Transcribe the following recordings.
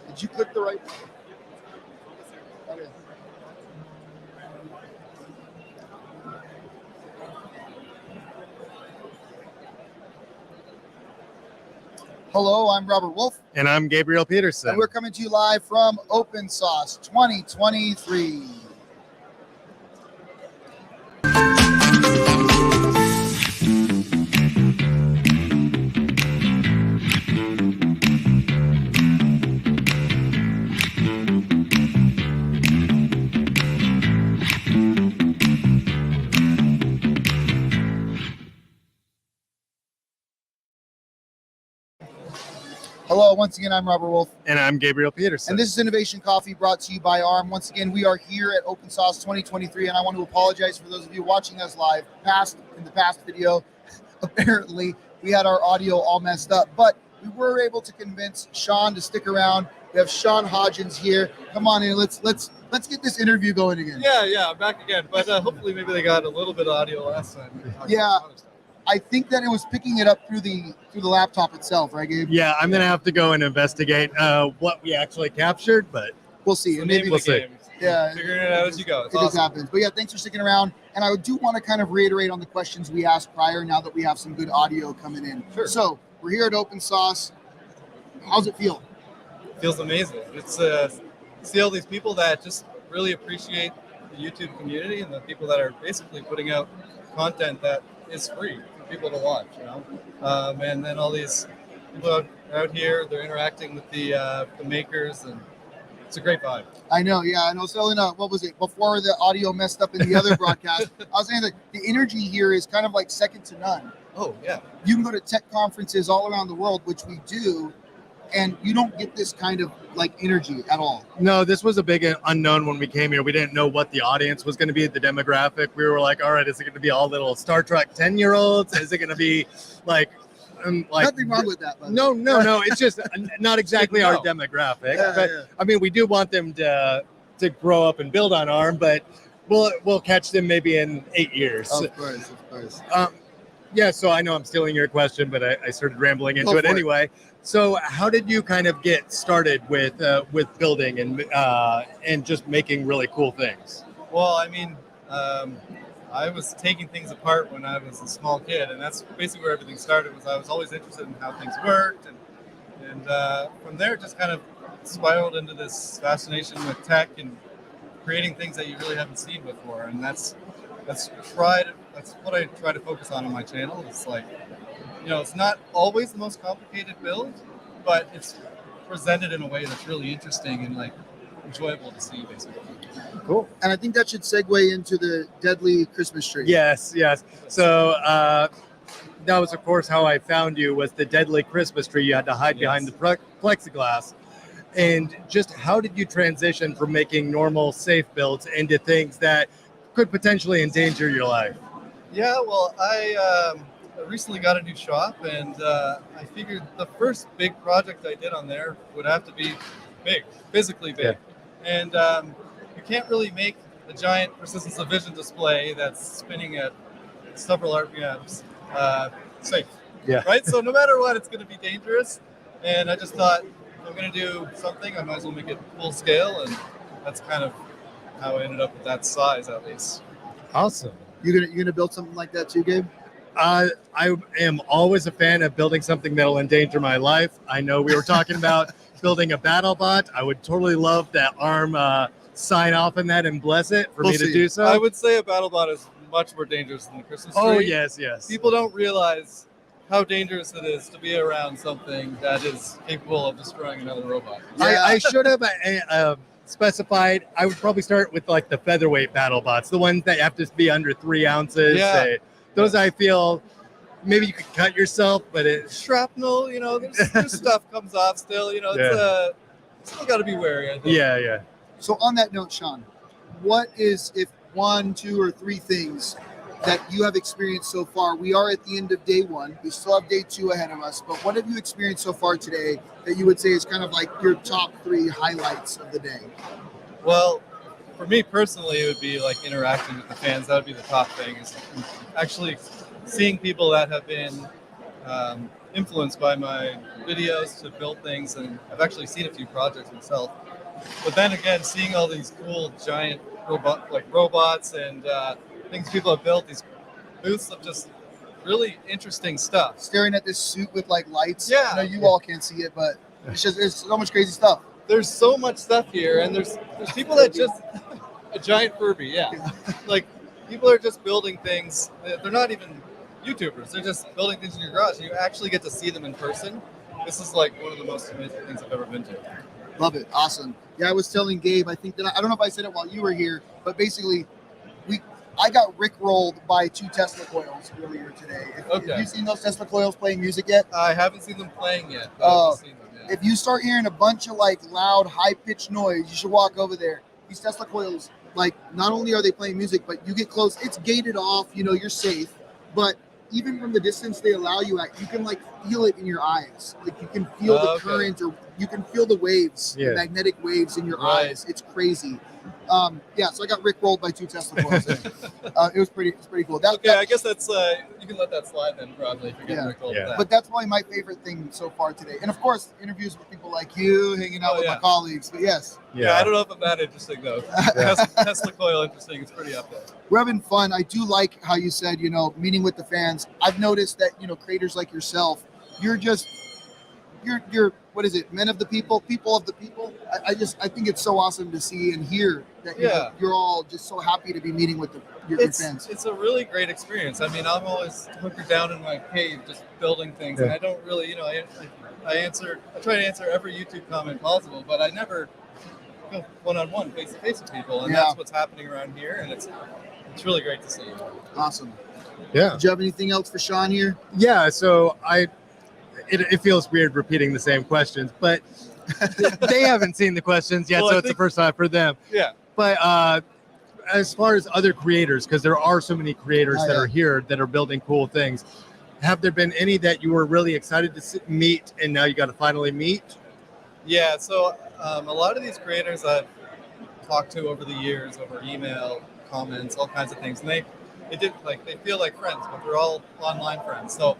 Did you click the right? Okay. Hello, I'm Robert Wolf. And I'm Gabriel Peterson. And we're coming to you live from Open Sauce 2023. Hello, once again, I'm Robert Wolf. And I'm Gabriel Peterson. And this is Innovation Coffee brought to you by ARM. Once again, we are here at Open Sauce 2023, and I want to apologize for those of you watching us live. In the past video, apparently, we had our audio all messed up, but we were able to convince Sean to stick around. We have Sean Hodgins here. Come on in, let's get this interview going again. Yeah, I'm back again. But hopefully maybe they got a little bit of audio last time. Yeah. I think that it was picking it up through the laptop itself, right, Gabe? Yeah, I'm gonna have to go and investigate what we actually captured, but we'll see. Maybe we'll see. Yeah, figuring it out as you go. It just happens. But yeah, thanks for sticking around. And I do want to kind of reiterate on the questions we asked prior. Now that we have some good audio coming in. Sure. So we're here at Open Sauce. How's it feel? It feels amazing. It's see all these people that just really appreciate the YouTube community and the people that are basically putting out content that is free for people to watch, you know. And then all these people out here, they're interacting with the makers, and it's a great vibe. I know, yeah. And also, what was it, before the audio messed up in the other broadcast, I was saying that the energy here is kind of like second to none. Oh, yeah. You can go to tech conferences all around the world, which we do, and you don't get this kind of like energy at all. No, this was a big unknown when we came here. We didn't know what the audience was going to be, the demographic. We were like, all right, is it going to be all little Star Trek 10-year-olds? Is it going to be like nothing wrong with that? No. It's just not exactly our demographic. Yeah, but yeah. I mean, we do want them to grow up and build on ARM, but we'll catch them maybe in 8 years. Of course. Yeah, so I know I'm stealing your question, but I started rambling into it anyway. So how did you kind of get started with building and just making really cool things? Well, I mean, I was taking things apart when I was a small kid, and that's basically where everything started. Was I was always interested in how things worked, and from there it just kind of spiraled into this fascination with tech and creating things that you really haven't seen before, and that's what I try to focus on my channel. It's like, you know, it's not always the most complicated build, but it's presented in a way that's really interesting and like enjoyable to see, basically. Cool. And I think that should segue into the deadly Christmas tree. Yes. So that was, of course, how I found you, was the deadly Christmas tree. You had to hide behind the plexiglass. And just how did you transition from making normal, safe builds into things that could potentially endanger your life? Yeah, well, I recently got a new shop, and I figured the first big project I did on there would have to be big, physically big. Yeah. And you can't really make a giant persistence of vision display that's spinning at several RPMs safe. Yeah. Right? So no matter what, it's going to be dangerous. And I just thought, if I'm going to do something, I might as well make it full scale, and that's kind of how I ended up with that size, at least. Awesome. You gonna build something like that too, Gabe? I am always a fan of building something that'll endanger my life. I know we were talking about building a battle bot. I would totally love that ARM sign off on that and bless it for me to do so. I would say a battle bot is much more dangerous than the Christmas tree. Oh, yes. People don't realize how dangerous it is to be around something that is capable of destroying another robot. Yeah. I should have specified. I would probably start with like the featherweight battle bots, the ones that have to be under 3 ounces. Yeah. Those I feel maybe you could cut yourself, but it. Shrapnel, there's stuff comes off still. It's still got to be wary, I think. Yeah. So on that note, Sean, what is if 1, 2, or 3 things that you have experienced so far? We are at the end of day 1. We still have day 2 ahead of us. But what have you experienced so far today that you would say is kind of like your top 3 highlights of the day? Well, for me personally, it would be like interacting with the fans. That would be the top thing. Is actually seeing people that have been influenced by my videos to build things, and I've actually seen a few projects myself. But then again, seeing all these cool giant robots and things people have built, these booths of just really interesting stuff. Staring at this suit with like lights. Yeah. I know you all can't see it, but there's so much crazy stuff. There's so much stuff here, and there's people that just a giant Furby, yeah. Like people are just building things. They're not even YouTubers. They're just building things in your garage. You actually get to see them in person. This is like one of the most amazing things I've ever been to. Love it. Awesome. Yeah, I was telling Gabe, I think that I don't know if I said it while you were here, but basically I got rickrolled by 2 Tesla coils earlier today. Have you seen those Tesla coils playing music yet? I haven't seen them playing yet. But I've seen them, yeah. If you start hearing a bunch of like loud, high-pitched noise, you should walk over there. These Tesla coils, like, not only are they playing music, but you get close, it's gated off, you're safe, but even from the distance they allow you at, you can like feel it in your eyes. Like you can feel the current, or you can feel the waves, the magnetic waves in your eyes. It's crazy. So I got rickrolled by 2 Tesla coils. It was pretty cool. I guess that's you can let that slide then, probably, if you're getting rickrolled. Yeah. But that's probably my favorite thing so far today. And of course, interviews with people like you, hanging out with my colleagues. But yes. Yeah, I don't know if I'm that interesting though. Tesla coil interesting. It's pretty up there. We're having fun. I do like how you said, meeting with the fans. I've noticed that, creators like yourself, you're what is it? Men of the people of the people. I think it's so awesome to see and hear that you're all just so happy to be meeting with your fans. It's a really great experience. I mean, I'm always hunkered down in my cave just building things, and I don't really, I try to answer every YouTube comment possible, but I never go one-on-one, face-to-face with people, and that's what's happening around here, and it's really great to see. Awesome. Yeah. Did you have anything else for Sean here? Yeah. So it feels weird repeating the same questions, but they haven't seen the questions yet, so it's the first time for them. Yeah. But as far as other creators, because there are so many creators that are here that are building cool things, have there been any that you were really excited to meet and now you got to finally meet? Yeah. So a lot of these creators I've talked to over the years, over email, comments, all kinds of things, and they feel like friends, but they're all online friends. So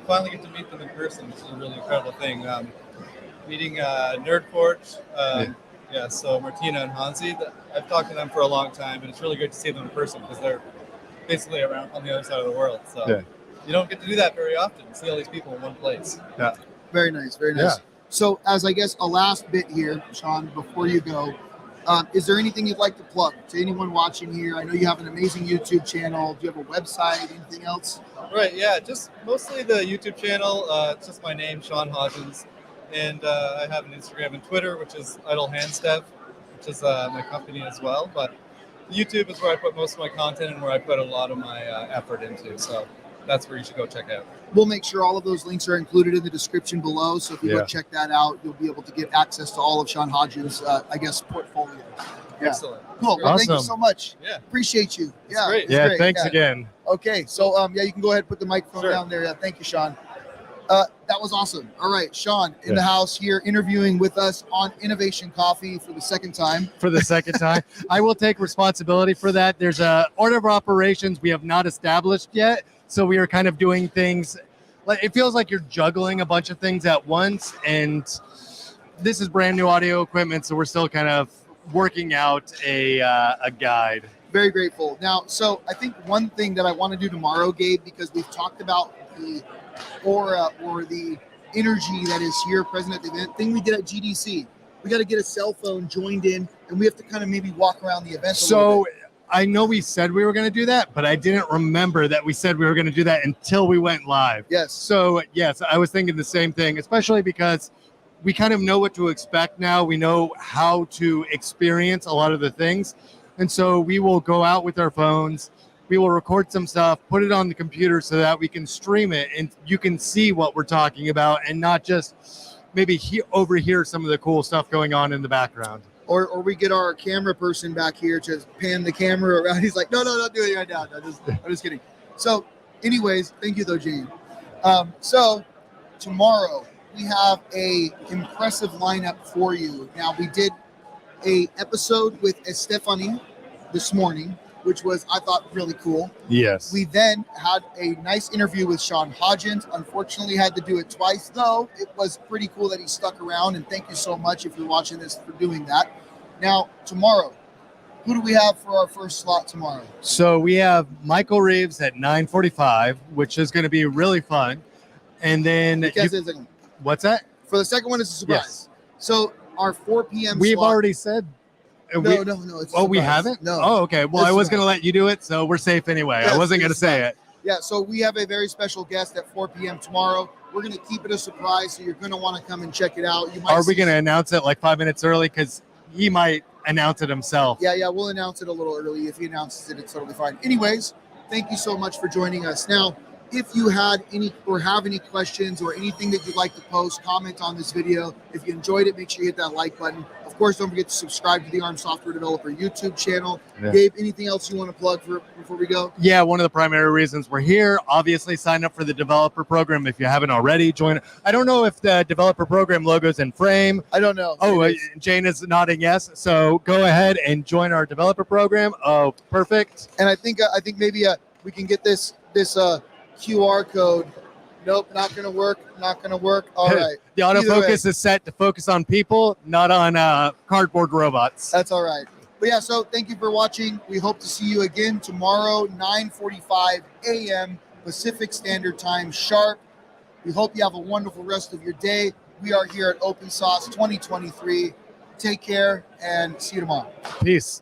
finally get to meet them in person, which is a really incredible thing. Meeting Nerd Forge, so Martina and Hansi, I've talked to them for a long time, and it's really great to see them in person because they're basically around on the other side of the world. So you don't get to do that very often, see all these people in one place. Yeah. Very nice, very nice. Yeah. So as I guess a last bit here, Sean, before you go, is there anything you'd like to plug to anyone watching here? I know you have an amazing YouTube channel. Do you have a website, anything else? Right, yeah, just mostly the YouTube channel. It's just my name, Sean Hodgins. And I have an Instagram and Twitter, which is Idle Handstev, which is my company as well. But YouTube is where I put most of my content and where I put a lot of my effort into. So that's where you should go check out. We'll make sure all of those links are included in the description below. So if you go check that out, you'll be able to get access to all of Sean Hodgins' portfolio. Yeah. Excellent. Cool. Well, thank you so much. Yeah. Appreciate you. Yeah. Great. Yeah. Great. Thanks again. Okay. So, you can go ahead and put the microphone down there. Yeah. Thank you, Sean. That was awesome. All right. Sean in the house here interviewing with us on Innovation Coffee for the second time. I will take responsibility for that. There's a order of operations we have not established yet. So we are kind of doing things like it feels like you're juggling a bunch of things at once. And this is brand new audio equipment. So we're still kind of working out a guide. Very grateful. Now, so I think one thing that I want to do tomorrow, Gabe, because we've talked about the aura or the energy that is here present at the event, thing we did at GDC. We got to get a cell phone joined in, and we have to kind of maybe walk around the event a little bit. I know we said we were going to do that, but I didn't remember that we said we were going to do that until we went live. Yes. So, yes, I was thinking the same thing, especially because we kind of know what to expect now. We know how to experience a lot of the things. And so we will go out with our phones we will record some stuff, put it on the computer so that we can stream it and you can see what we're talking about and not just maybe overhear some of the cool stuff going on in the background. Or we get our camera person back here to pan the camera around. He's like, no, don't do it right now. I'm just kidding. So anyways, thank you though, Jane. So tomorrow we have a impressive lineup for you. Now we did a episode with Estefany this morning, which was, I thought, really cool. Yes. We then had a nice interview with Sean Hodgins. Unfortunately, had to do it twice, though. It was pretty cool that he stuck around, and thank you so much if you're watching this for doing that. Now, tomorrow, who do we have for our first slot tomorrow? So we have Michael Reeves at 9:45, which is going to be really fun. And then what's that? For the second one, it's a surprise. Yes. So our 4 p.m. We've slot, already said. No. It's a we surprise. haven't? No. Oh, okay. Well, It's I was a going to let you do it, so we're safe anyway. Yes, I wasn't going to it's say fine. it. Yeah, so we have a very special guest at 4 p.m. tomorrow. We're going to keep it a surprise, so you're going to want to come and check it out. You might Are we see- going to announce it like 5 minutes early? Because he might announce it himself. Yeah, we'll announce it a little early. If he announces it, it's totally fine. Anyways, thank you so much for joining us. Now, if you had any or have any questions or anything that you'd like to post, comment on this video. If you enjoyed it, make sure you hit that like button. Of course, don't forget to subscribe to the ARM Software Developer YouTube channel. Yeah. Gabe, anything else you want to plug before we go? Yeah, one of the primary reasons we're here. Obviously, sign up for the developer program if you haven't already. Join. I don't know if the developer program logo's in frame. I don't know. Oh, Jane is nodding yes. So go ahead and join our developer program. Oh, perfect. And I think maybe we can get this QR code. Nope, not gonna work. All right. The Either autofocus is set to focus on people, not on cardboard robots. That's all right. But yeah, so thank you for watching. We hope to see you again tomorrow, 9:45 a.m. Pacific Standard Time sharp. We hope you have a wonderful rest of your day. We are here at Open Sauce 2023. Take care and see you tomorrow. Peace.